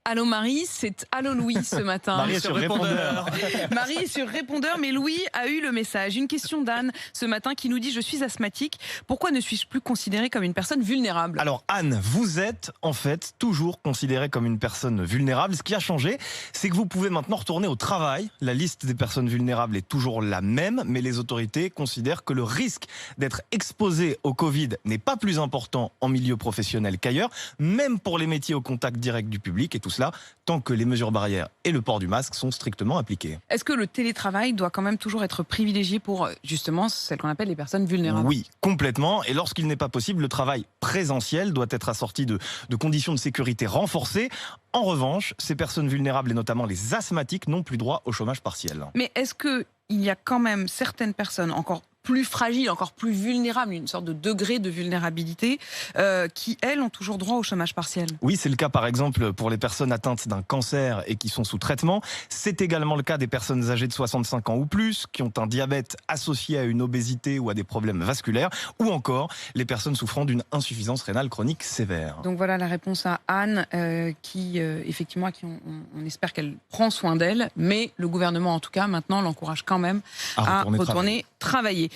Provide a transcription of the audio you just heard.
Allô Marie, c'est Allô Louis ce matin. Marie est sur répondeur. Marie est sur répondeur, mais Louis a eu le message. Une question d'Anne ce matin qui nous dit: je suis asthmatique, pourquoi ne suis-je plus considérée comme une personne vulnérable? Alors Anne, vous êtes en fait toujours considérée comme une personne vulnérable. Ce qui a changé, c'est que vous pouvez maintenant retourner au travail. La liste des personnes vulnérables est toujours la même, mais les autorités considèrent que le risque d'être exposé au Covid n'est pas plus important en milieu professionnel qu'ailleurs, même pour les métiers au contact direct du public, et tout cela tant que les mesures barrières et le port du masque sont strictement appliqués. Est-ce que le télétravail doit quand même toujours être privilégié pour justement celles qu'on appelle les personnes vulnérables? Oui, complètement. Et lorsqu'il n'est pas possible, le travail présentiel doit être assorti de conditions de sécurité renforcées. En revanche, ces personnes vulnérables, et notamment les asthmatiques, n'ont plus droit au chômage partiel. Mais est-ce qu'il y a quand même certaines personnes encore plus fragiles, encore plus vulnérables, une sorte de degré de vulnérabilité, qui, elles, ont toujours droit au chômage partiel? Oui, c'est le cas par exemple pour les personnes atteintes d'un cancer et qui sont sous traitement. C'est également le cas des personnes âgées de 65 ans ou plus, qui ont un diabète associé à une obésité ou à des problèmes vasculaires, ou encore les personnes souffrant d'une insuffisance rénale chronique sévère. Donc voilà la réponse à Anne, qui effectivement, on espère qu'elle prend soin d'elle, mais le gouvernement en tout cas maintenant l'encourage quand même à retourner travailler.